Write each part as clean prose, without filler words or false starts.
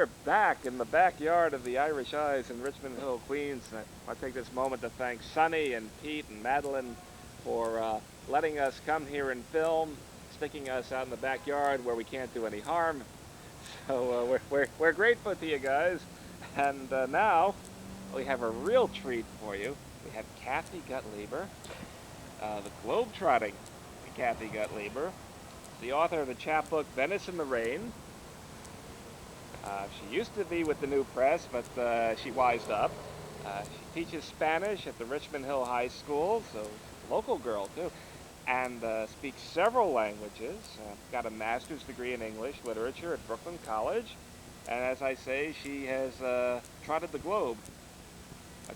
we're back in the backyard of the Irish Eyes in Richmond Hill, Queens. I want to take this moment to thank Sonny and Pete and Madeline for letting us come here and film, sticking us out in the backyard where we can't do any harm. So we're grateful to you guys. And now we have a real treat for you. We have Kathy Gutleiber, the globe-trotting Kathy Gutleiber, the author of the chapbook Venice in the Rain. She used to be with the New Press, but she wised up. She teaches Spanish at the Richmond Hill High School, so local girl too, and speaks several languages. Got a master's degree in English literature at Brooklyn College, and as I say, she has trotted the globe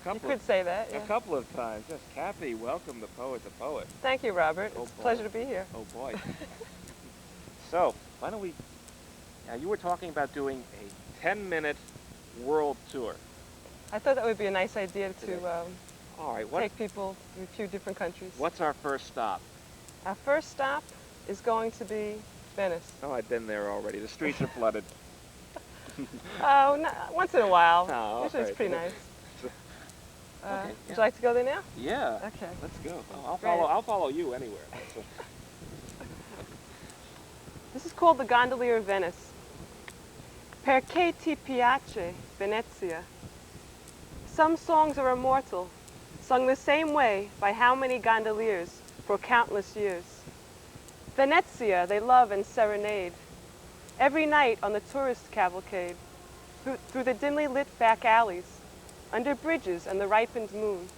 You could say that, yeah. a couple of times. Yes, Kathy, welcome to Poet to Poet. Thank you, Robert. It's a pleasure to be here. Oh boy. So, why don't we, you were talking about doing a 10-minute world tour. I thought that would be a nice idea to All right, take people to a few different countries. What's our first stop? Our first stop is going to be Venice. Oh, I've been there already. The streets are flooded. Oh, no, once in a while. Oh, Usually okay. it's pretty nice. Okay, Would you like to go there now? Yeah. Okay. Let's go. Great. I'll follow you anywhere. This is called the Gondolier of Venice. Perché ti piace Venezia? Some songs are immortal, sung the same way by how many gondoliers for countless years. Venezia they love and serenade, every night on the tourist cavalcade, through the dimly lit back alleys, under bridges and the ripened moon.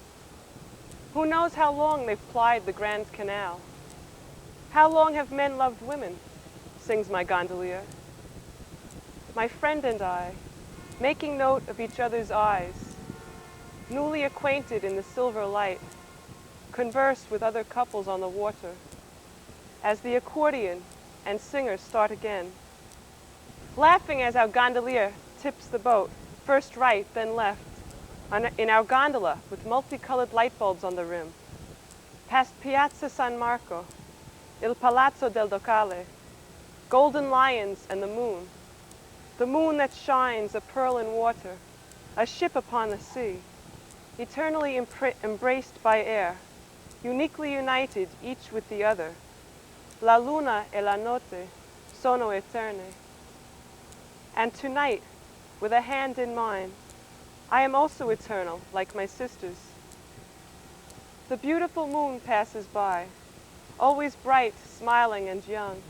Who knows how long they've plied the Grand Canal? How long have men loved women, sings my gondolier. My friend and I, making note of each other's eyes, newly acquainted in the silver light, converse with other couples on the water, as the accordion and singers start again, laughing as our gondolier tips the boat, first right, then left, in our gondola with multicolored light bulbs on the rim, past Piazza San Marco, Il Palazzo del Ducale, golden lions and the moon that shines a pearl in water, a ship upon the sea, eternally embraced by air, uniquely united each with the other. La luna e la notte sono eterne. And tonight, with a hand in mine, I am also eternal, like my sisters. The beautiful moon passes by, always bright, smiling and young.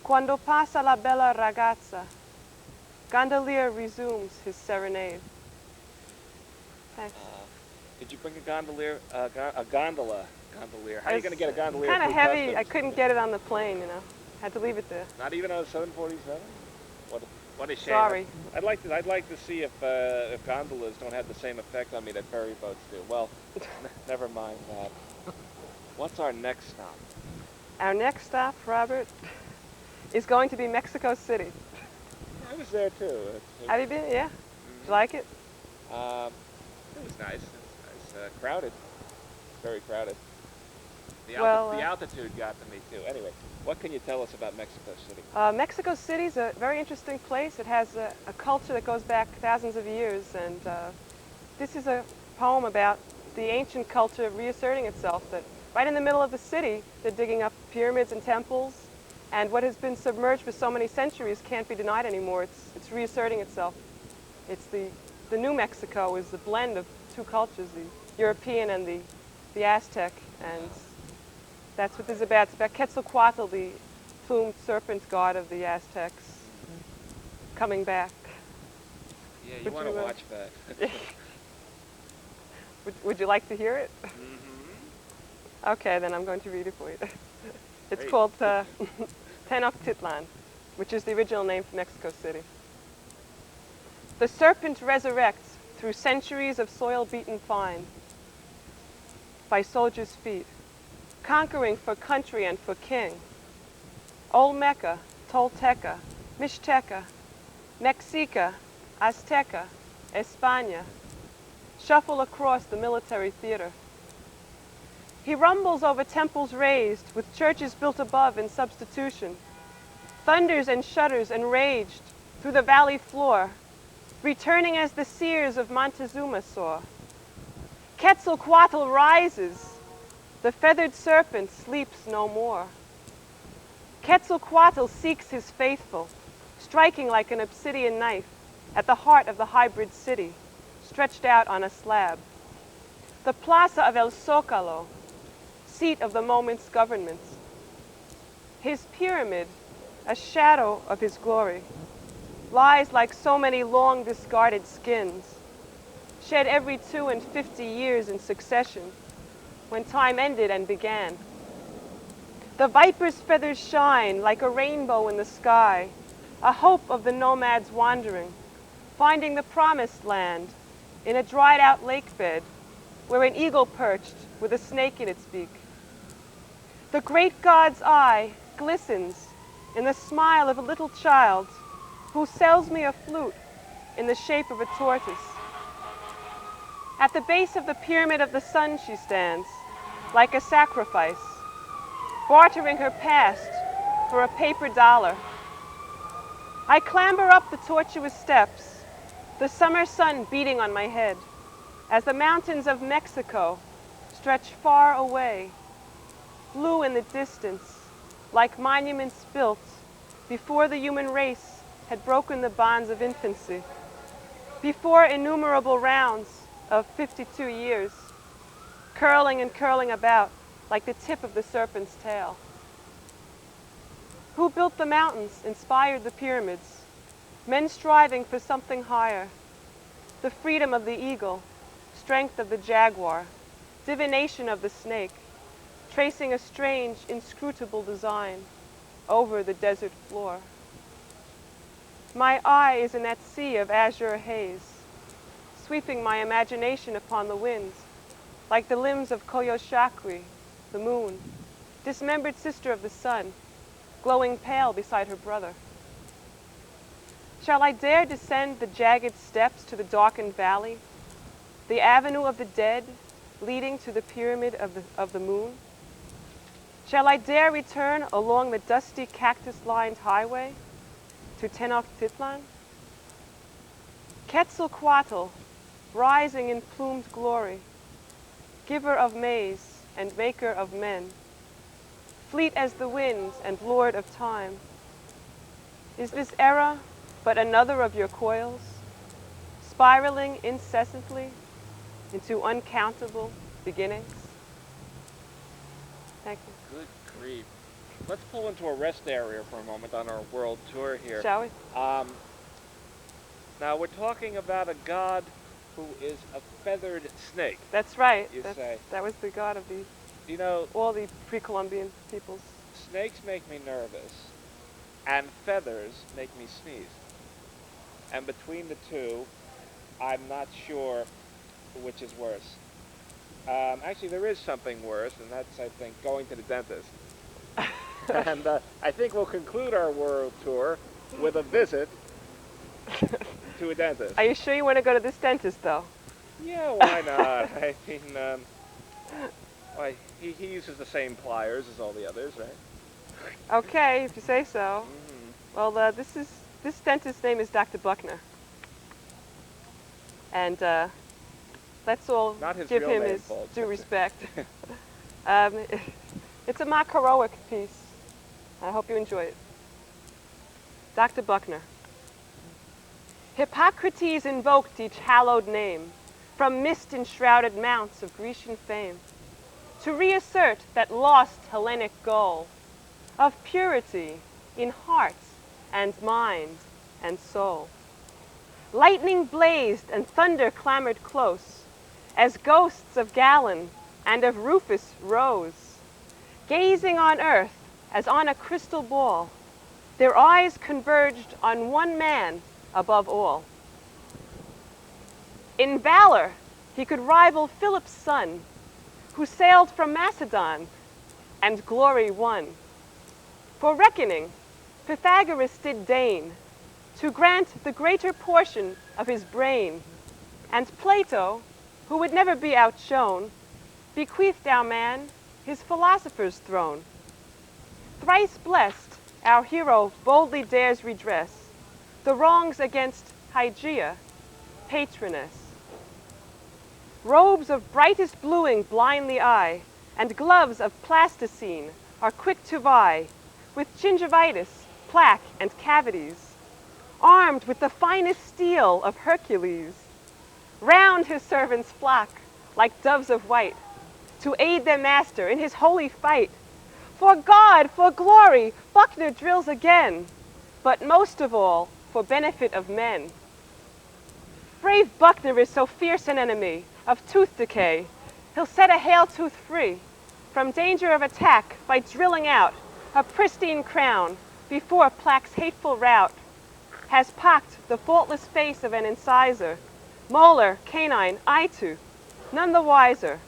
Quando passa la bella ragazza, gondolier resumes his serenade. Thanks. Did you bring a gondolier, a gondola gondolier? How are you going to get a gondolier? Kind of through heavy. customs? I couldn't get it on the plane, you know. Had to leave it there. Not even on a 747? What a shame. Sorry. I'd like to see if gondolas don't have the same effect on me that ferry boats do. Well, never mind that. What's our next stop? Our next stop, Robert, is going to be Mexico City. I was there too. Have you been? Yeah. Did you like it? It was nice. It was nice. Crowded. Very crowded. The altitude got to me too. Anyway, what can you tell us about Mexico City? Mexico City is a very interesting place. It has a culture that goes back thousands of years, and this is a poem about the ancient culture reasserting itself, that right in the middle of the city, they're digging up pyramids and temples, and what has been submerged for so many centuries can't be denied anymore. It's reasserting itself. It's the New Mexico is the blend of two cultures, the European and the Aztec, and that's what this is about. It's about Quetzalcoatl, the plumed serpent god of the Aztecs, coming back. Yeah, you want to watch that. Would you like to hear it? Mm-hmm. Okay, then I'm going to read it for you. It's Great. called Tenochtitlan, which is the original name for Mexico City. The serpent resurrects through centuries of soil beaten fine by soldiers' feet, conquering for country and for king. Olmeca, Tolteca, Mixteca, Mexica, Azteca, España, shuffle across the military theater. He rumbles over temples raised, with churches built above in substitution, thunders and shudders enraged, through the valley floor, returning as the seers of Montezuma saw. Quetzalcoatl rises, the feathered serpent sleeps no more. Quetzalcoatl seeks his faithful, striking like an obsidian knife at the heart of the hybrid city, stretched out on a slab. The Plaza of El Zócalo, seat of the moment's governments. His pyramid, a shadow of his glory, lies like so many long discarded skins, shed every 52 years in succession, when time ended and began. The viper's feathers shine like a rainbow in the sky, a hope of the nomads wandering, finding the promised land in a dried out lake bed where an eagle perched with a snake in its beak. The great God's eye glistens in the smile of a little child who sells me a flute in the shape of a tortoise. At the base of the pyramid of the sun she stands, like a sacrifice, bartering her past for a paper dollar. I clamber up the tortuous steps, the summer sun beating on my head, as the mountains of Mexico stretch far away, blue in the distance, like monuments built before the human race had broken the bonds of infancy, before innumerable rounds of 52 years, curling and curling about like the tip of the serpent's tail. Who built the mountains, inspired the pyramids, men striving for something higher, the freedom of the eagle, strength of the jaguar, divination of the snake, tracing a strange, inscrutable design over the desert floor. My eye is in that sea of azure haze, sweeping my imagination upon the winds, like the limbs of Coyoshakri, the moon, dismembered sister of the sun, glowing pale beside her brother. Shall I dare descend the jagged steps to the darkened valley, the avenue of the dead leading to the pyramid of the moon? Shall I dare return along the dusty cactus-lined highway to Tenochtitlan? Quetzalcoatl, rising in plumed glory, giver of maize and maker of men, fleet as the winds and lord of time. Is this era but another of your coils, spiraling incessantly into uncountable beginnings? Thank you. Good grief. Let's pull into a rest area for a moment on our world tour here. Shall we? Now we're talking about a god who is a feathered snake. That's right. You say. That was the god of the You know, all the pre-Columbian peoples. snakes make me nervous, and feathers make me sneeze. And between the two, I'm not sure which is worse. Actually, there is something worse, and that's, I think, going to the dentist. And I think we'll conclude our world tour with a visit to a dentist. Are you sure you want to go to this dentist, though? Yeah, why not? I mean, why, he uses the same pliers as all the others, right? Okay, if you say so. Mm-hmm. Well, this dentist's name is Dr. Buckner, and let's all Not his give real him name, his folks. due respect. It's a mock heroic piece. I hope you enjoy it. Dr. Buckner. Hippocrates invoked each hallowed name from mist-enshrouded mounts of Grecian fame to reassert that lost Hellenic goal of purity in heart and mind and soul. Lightning blazed and thunder clamored close as ghosts of Galen and of Rufus rose, gazing on earth as on a crystal ball, their eyes converged on one man above all. In valor, he could rival Philip's son, who sailed from Macedon and glory won. For reckoning, Pythagoras did deign to grant the greater portion of his brain, and Plato, who would never be outshone, bequeathed our man his philosopher's throne. Thrice blessed, our hero boldly dares redress the wrongs against Hygeia, patroness. Robes of brightest bluing blind the eye, and gloves of plasticine are quick to vie, with gingivitis, plaque, and cavities, armed with the finest steel of Hercules. Round his servants flock, like doves of white, to aid their master in his holy fight. For God, for glory, Buckner drills again, but most of all, for benefit of men. Brave Buckner is so fierce an enemy of tooth decay, he'll set a hail tooth free from danger of attack by drilling out a pristine crown before plaque's hateful rout has pocked the faultless face of an incisor, molar, canine, eye tooth, none the wiser.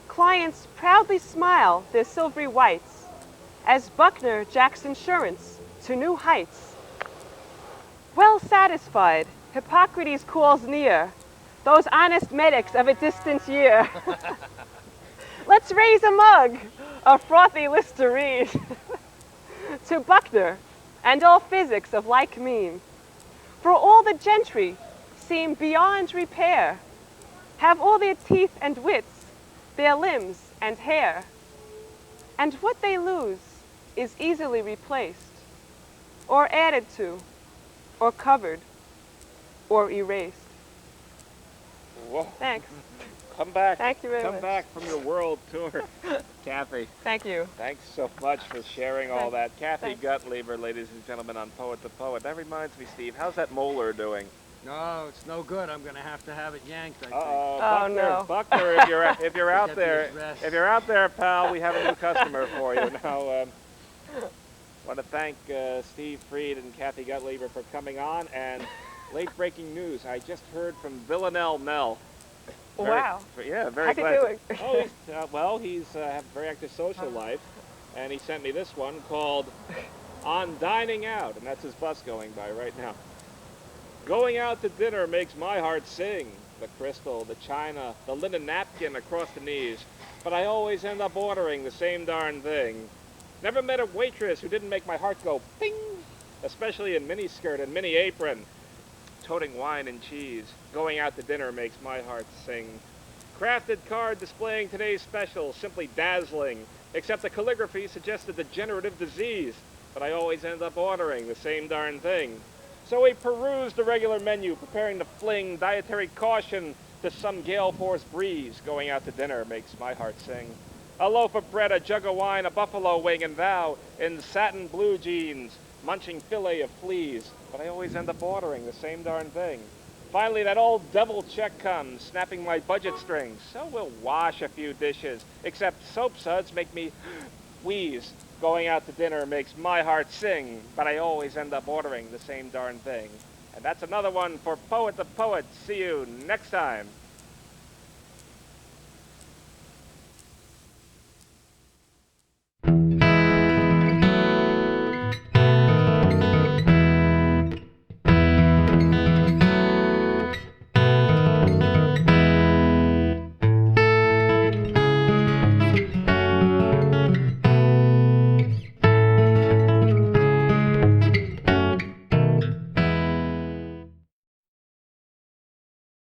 Clients proudly smile their silvery whites as Buckner jacks insurance to new heights. Well satisfied, Hippocrates calls near those honest medics of a distant year. Let's raise a mug of frothy Listerine to Buckner and all physics of like mien. For all the gentry seem beyond repair, have all their teeth and wits, their limbs and hair. And what they lose is easily replaced, or added to, or covered, or erased. Whoa. Thanks. Come back. Thank you very much. Come back from your world tour, Kathy. Thank you. Thanks so much for sharing all that. Kathy Thanks. Gutleiber, ladies and gentlemen, on Poet the Poet. That reminds me, Steve, how's that molar doing? No, it's no good. I'm going to have it yanked, I think. Buckner, no. Buckner, if you're out Get there, these rests. if you're out there, pal, we have a new customer for you now. Want to thank Steve Freed and Kathy Gutleiber for coming on. And late-breaking news, I just heard from Villanelle Mel. Wow. Yeah, very How's he glad. doing? Oh, he's have a very active social life, and he sent me this one called "On Dining Out," and that's his bus going by right now. Going out to dinner makes my heart sing. The crystal, the china, the linen napkin across the knees, but I always end up ordering the same darn thing. Never met a waitress who didn't make my heart go ping, especially in miniskirt and mini apron. Toting wine and cheese. Going out to dinner makes my heart sing. Crafted card displaying today's special, simply dazzling, except the calligraphy suggests a degenerative disease, but I always end up ordering the same darn thing. So we perused the regular menu, preparing to fling dietary caution to some gale force breeze. Going out to dinner makes my heart sing. A loaf of bread, a jug of wine, a buffalo wing, and thou in satin blue jeans, munching fillet of fleas, but I always end up ordering the same darn thing. Finally, that old devil check comes, snapping my budget strings. So we'll wash a few dishes, except soap suds make me wheeze. Going out to dinner makes my heart sing, but I always end up ordering the same darn thing. And that's another one for Poet the Poet. See you next time.